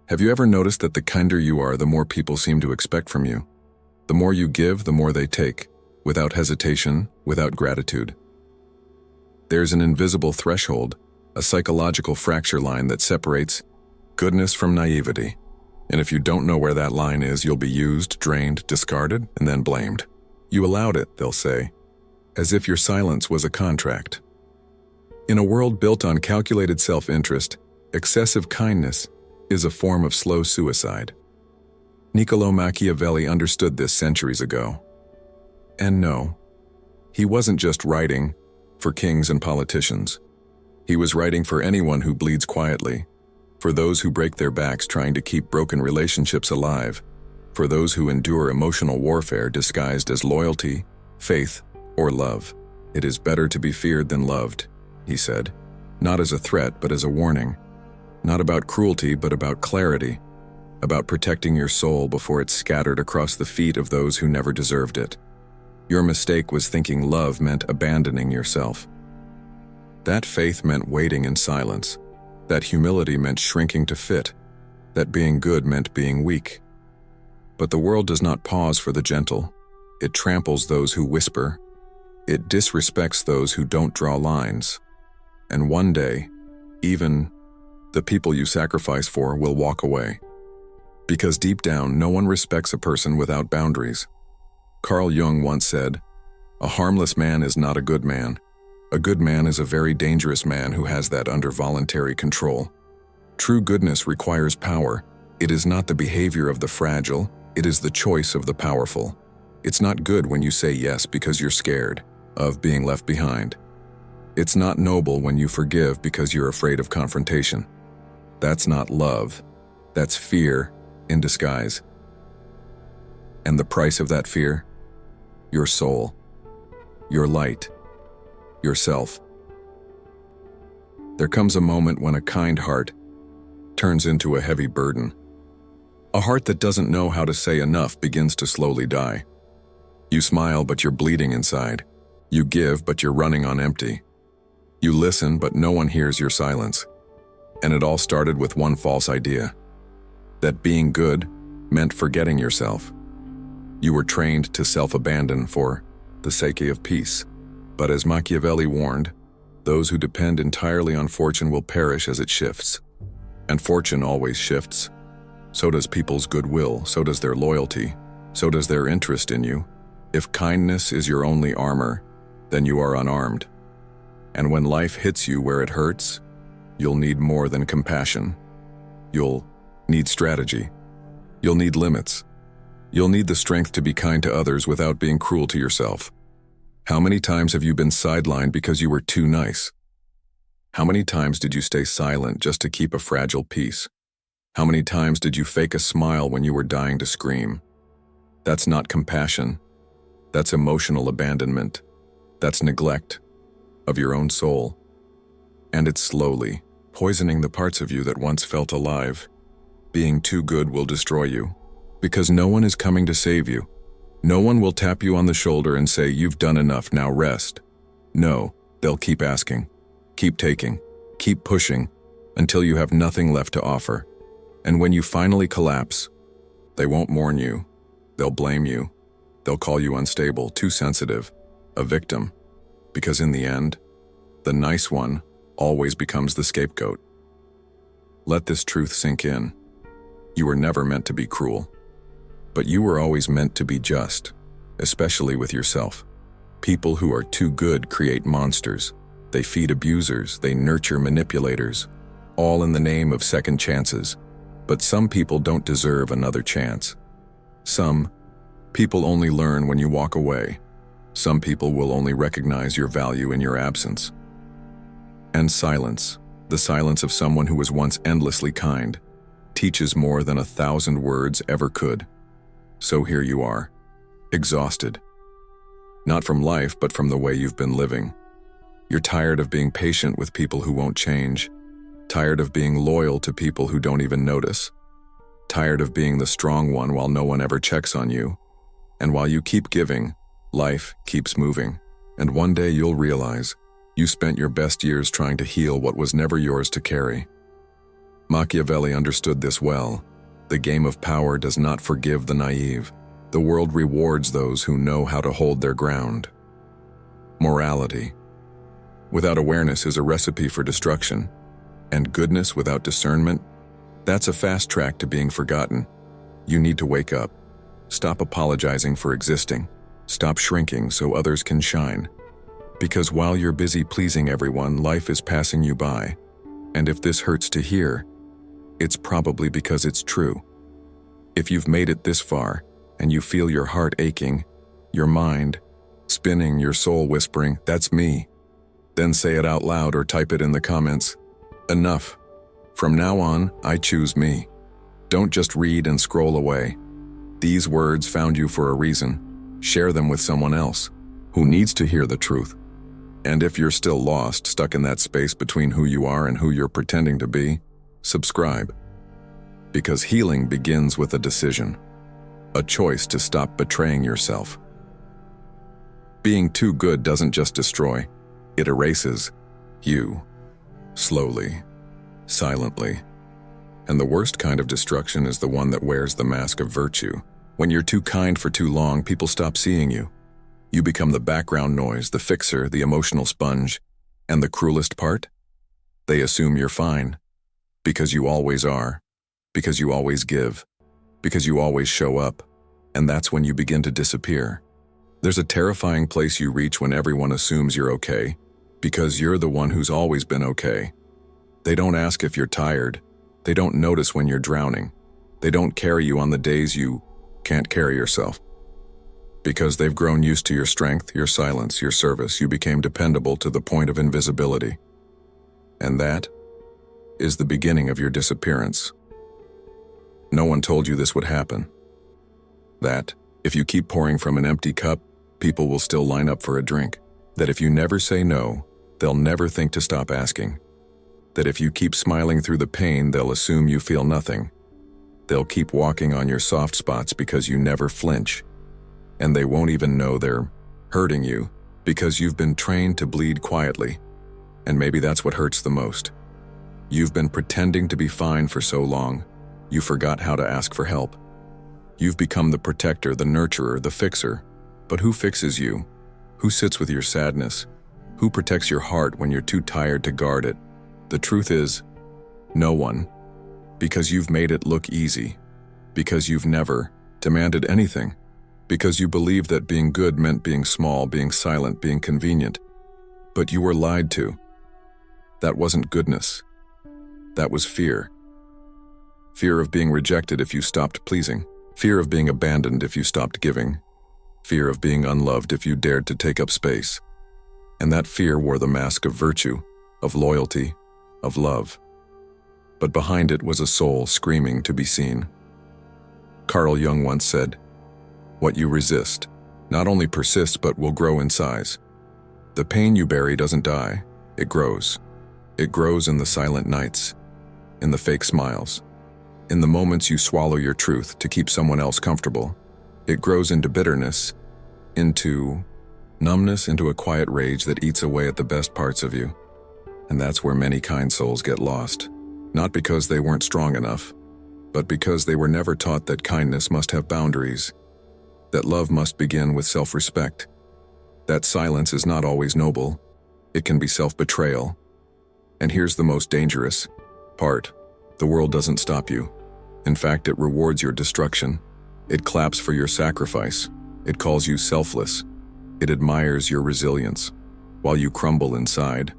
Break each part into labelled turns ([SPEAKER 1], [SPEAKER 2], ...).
[SPEAKER 1] Have you ever noticed that the kinder you are, the more people seem to expect from you? The more you give, the more they take, without hesitation, without gratitude. There's an invisible threshold, a psychological fracture line that separates goodness from naivety. And if you don't know where that line is, you'll be used, drained, discarded, and then blamed. You allowed it, they'll say, as if your silence was a contract. In a world built on calculated self-interest, excessive kindness is a form of slow suicide. Niccolò Machiavelli understood this centuries ago. And no, he wasn't just writing for kings and politicians. He was writing for anyone who bleeds quietly, for those who break their backs trying to keep broken relationships alive, for those who endure emotional warfare disguised as loyalty, faith, or love. It is better to be feared than loved, he said, not as a threat but as a warning. Not about cruelty, but about clarity, about protecting your soul before it's scattered across the feet of those who never deserved it. Your mistake was thinking love meant abandoning yourself. That faith meant waiting in silence. That humility meant shrinking to fit. That being good meant being weak. But the world does not pause for the gentle. It tramples those who whisper. It disrespects those who don't draw lines. And one day, even the people you sacrifice for will walk away. Because deep down, no one respects a person without boundaries. Carl Jung once said, "A harmless man is not a good man. A good man is a very dangerous man who has that under voluntary control." True goodness requires power. It is not the behavior of the fragile, it is the choice of the powerful. It's not good when you say yes because you're scared of being left behind. It's not noble when you forgive because you're afraid of confrontation. That's not love. That's fear in disguise. And the price of that fear? Your soul, your light, yourself. There comes a moment when a kind heart turns into a heavy burden. A heart that doesn't know how to say enough begins to slowly die. You smile, but you're bleeding inside. You give, but you're running on empty. You listen, but no one hears your silence. And it all started with one false idea: that being good meant forgetting yourself. You were trained to self-abandon for the sake of peace. But as Machiavelli warned, those who depend entirely on fortune will perish as it shifts. And fortune always shifts. So does people's goodwill, so does their loyalty, so does their interest in you. If kindness is your only armor, then you are unarmed. And when life hits you where it hurts, you'll need more than compassion. You'll need strategy. You'll need limits. You'll need the strength to be kind to others without being cruel to yourself. How many times have you been sidelined because you were too nice? How many times did you stay silent just to keep a fragile peace? How many times did you fake a smile when you were dying to scream? That's not compassion. That's emotional abandonment. That's neglect of your own soul. And it's slowly poisoning the parts of you that once felt alive. Being too good will destroy you, because no one is coming to save you. No one will tap you on the shoulder and say, "You've done enough, now rest." No, they'll keep asking, keep taking, keep pushing, until you have nothing left to offer. And when you finally collapse, they won't mourn you. They'll blame you. They'll call you unstable, too sensitive, a victim. Because in the end, the nice one always becomes the scapegoat. Let this truth sink in. You were never meant to be cruel. But you were always meant to be just, especially with yourself. People who are too good create monsters. They feed abusers, they nurture manipulators, all in the name of second chances. But some people don't deserve another chance. Some people only learn when you walk away. Some people will only recognize your value in your absence. And silence, the silence of someone who was once endlessly kind, teaches more than 1,000 words ever could. So here you are, exhausted. Not from life, but from the way you've been living. You're tired of being patient with people who won't change, tired of being loyal to people who don't even notice, tired of being the strong one while no one ever checks on you. And while you keep giving, life keeps moving. And one day you'll realize you spent your best years trying to heal what was never yours to carry. Machiavelli understood this well. The game of power does not forgive the naive. The world rewards those who know how to hold their ground. Morality without awareness is a recipe for destruction, and goodness without discernment, that's a fast track to being forgotten. You need to wake up. Stop apologizing for existing. Stop shrinking so others can shine. Because while you're busy pleasing everyone, life is passing you by. And if this hurts to hear, it's probably because it's true. If you've made it this far, and you feel your heart aching, your mind spinning, your soul whispering, "That's me," then say it out loud or type it in the comments. Enough. From now on, I choose me. Don't just read and scroll away. These words found you for a reason. Share them with someone else who needs to hear the truth. And if you're still lost, stuck in that space between who you are and who you're pretending to be, subscribe. Because healing begins with a decision, a choice to stop betraying yourself. Being too good doesn't just destroy, it erases you, slowly, silently. And the worst kind of destruction is the one that wears the mask of virtue. When you're too kind for too long, people stop seeing you. You become the background noise, the fixer, the emotional sponge. And the cruelest part? They assume you're fine. Because you always are. Because you always give. Because you always show up. And that's when you begin to disappear. There's a terrifying place you reach when everyone assumes you're okay. Because you're the one who's always been okay. They don't ask if you're tired. They don't notice when you're drowning. They don't carry you on the days you can't carry yourself. Because they've grown used to your strength, your silence, your service, you became dependable to the point of invisibility. And that is the beginning of your disappearance. No one told you this would happen. That, if you keep pouring from an empty cup, people will still line up for a drink. That if you never say no, they'll never think to stop asking. That if you keep smiling through the pain, they'll assume you feel nothing. They'll keep walking on your soft spots because you never flinch. And they won't even know they're hurting you because you've been trained to bleed quietly. And maybe that's what hurts the most. You've been pretending to be fine for so long, you forgot how to ask for help. You've become the protector, the nurturer, the fixer. But who fixes you? Who sits with your sadness? Who protects your heart when you're too tired to guard it? The truth is, no one. Because you've made it look easy. Because you've never demanded anything. Because you believed that being good meant being small, being silent, being convenient. But you were lied to. That wasn't goodness. That was fear. Fear of being rejected if you stopped pleasing. Fear of being abandoned if you stopped giving. Fear of being unloved if you dared to take up space. And that fear wore the mask of virtue, of loyalty, of love. But behind it was a soul screaming to be seen. Carl Jung once said, "What you resist not only persists but will grow in size." The pain you bury doesn't die, it grows. It grows in the silent nights, in the fake smiles, in the moments you swallow your truth to keep someone else comfortable. It grows into bitterness, into numbness, into a quiet rage that eats away at the best parts of you. And that's where many kind souls get lost. Not because they weren't strong enough, but because they were never taught that kindness must have boundaries, that love must begin with self-respect, that silence is not always noble, it can be self-betrayal. And here's the most dangerous part. The world doesn't stop you. In fact, it rewards your destruction. It claps for your sacrifice. It calls you selfless. It admires your resilience. While you crumble inside,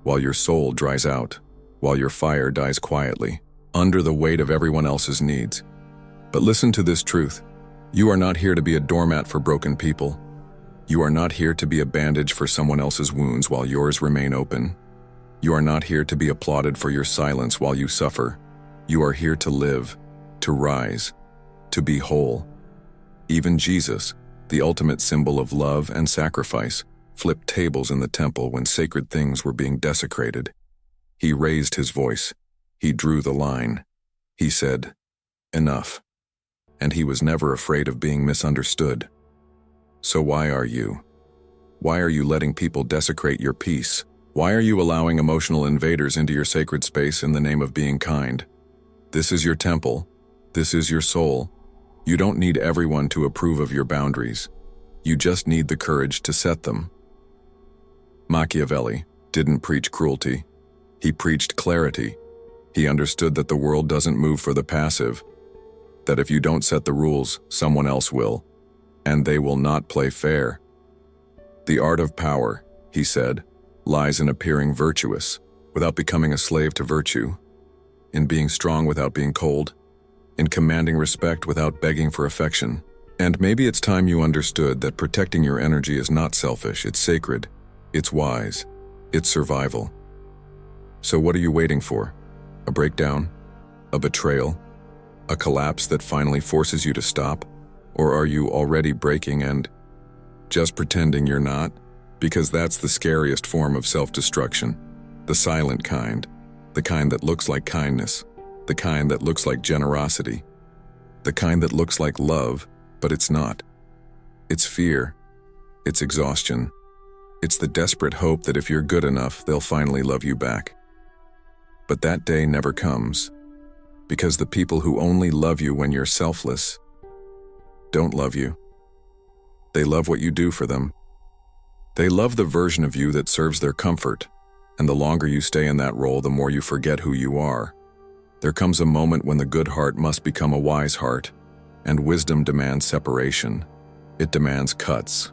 [SPEAKER 1] while your soul dries out, while your fire dies quietly, under the weight of everyone else's needs. But listen to this truth. You are not here to be a doormat for broken people. You are not here to be a bandage for someone else's wounds while yours remain open. You are not here to be applauded for your silence while you suffer. You are here to live, to rise, to be whole. Even Jesus, the ultimate symbol of love and sacrifice, flipped tables in the temple when sacred things were being desecrated. He raised his voice. He drew the line. He said, "Enough." And he was never afraid of being misunderstood. So why are you? Why are you letting people desecrate your peace? Why are you allowing emotional invaders into your sacred space in the name of being kind? This is your temple. This is your soul. You don't need everyone to approve of your boundaries. You just need the courage to set them. Machiavelli didn't preach cruelty. He preached clarity. He understood that the world doesn't move for the passive, that if you don't set the rules, someone else will, and they will not play fair. The art of power, he said, lies in appearing virtuous without becoming a slave to virtue, in being strong without being cold, in commanding respect without begging for affection. And maybe it's time you understood that protecting your energy is not selfish, it's sacred, it's wise, it's survival. So what are you waiting for? A breakdown? A betrayal? A collapse that finally forces you to stop? Or are you already breaking and just pretending you're not? Because that's the scariest form of self-destruction. The silent kind. The kind that looks like kindness. The kind that looks like generosity. The kind that looks like love, but it's not. It's fear. It's exhaustion. It's the desperate hope that if you're good enough, they'll finally love you back. But that day never comes, because the people who only love you when you're selfless don't love you. They love what you do for them. They love the version of you that serves their comfort, and the longer you stay in that role, the more you forget who you are. There comes a moment when the good heart must become a wise heart, and wisdom demands separation. It demands cuts.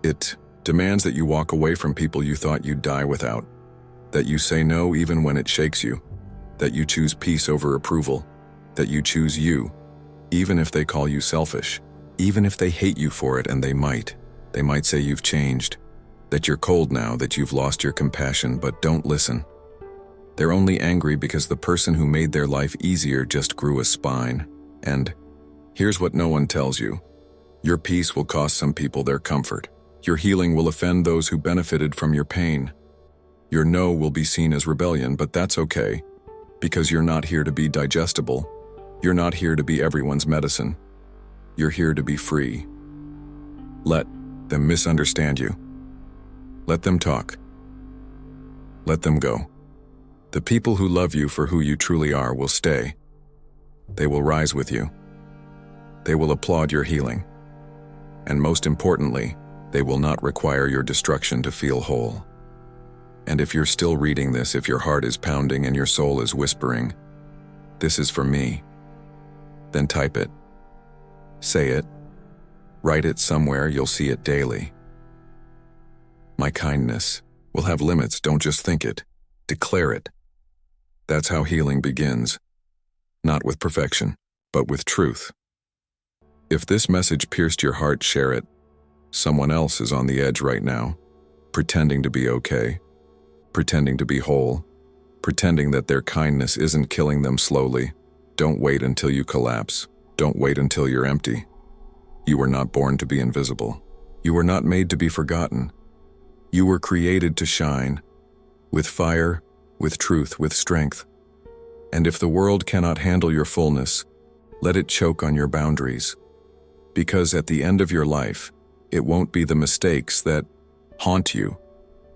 [SPEAKER 1] It demands that you walk away from people you thought you'd die without, that you say no even when it shakes you, that you choose peace over approval, that you choose you, even if they call you selfish, even if they hate you for it, and they might say you've changed, that you're cold now, that you've lost your compassion, but don't listen. They're only angry because the person who made their life easier just grew a spine. And here's what no one tells you. Your peace will cost some people their comfort. Your healing will offend those who benefited from your pain. Your no will be seen as rebellion, but that's okay, because you're not here to be digestible. You're not here to be everyone's medicine. You're here to be free. Let them misunderstand you. Let them talk. Let them go. The people who love you for who you truly are will stay. They will rise with you. They will applaud your healing. And most importantly, they will not require your destruction to feel whole. And if you're still reading this, if your heart is pounding and your soul is whispering, "This is for me," then type it. Say it. Write it somewhere, you'll see it daily. My kindness will have limits, don't just think it. Declare it. That's how healing begins. Not with perfection, but with truth. If this message pierced your heart, share it. Someone else is on the edge right now, pretending to be okay, pretending to be whole, pretending that their kindness isn't killing them slowly. Don't wait until you collapse. Don't wait until you're empty. You were not born to be invisible. You were not made to be forgotten. You were created to shine, with fire, with truth, with strength. And if the world cannot handle your fullness, let it choke on your boundaries. Because at the end of your life, it won't be the mistakes that haunt you.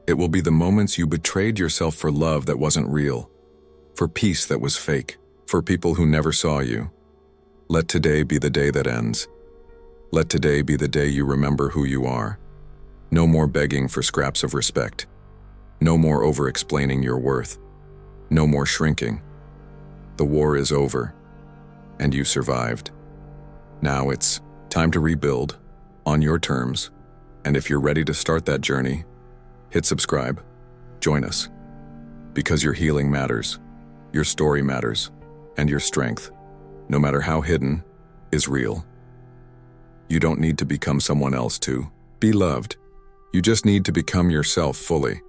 [SPEAKER 1] It will be the moments you betrayed yourself for love that wasn't real, for peace that was fake, for people who never saw you. Let today be the day that ends. Let today be the day you remember who you are. No more begging for scraps of respect. No more over-explaining your worth. No more shrinking. The war is over, and you survived. Now it's time to rebuild, on your terms, and if you're ready to start that journey, hit subscribe, join us, because your healing matters, your story matters, and your strength, no matter how hidden, is real. You don't need to become someone else to be loved. You just need to become yourself fully.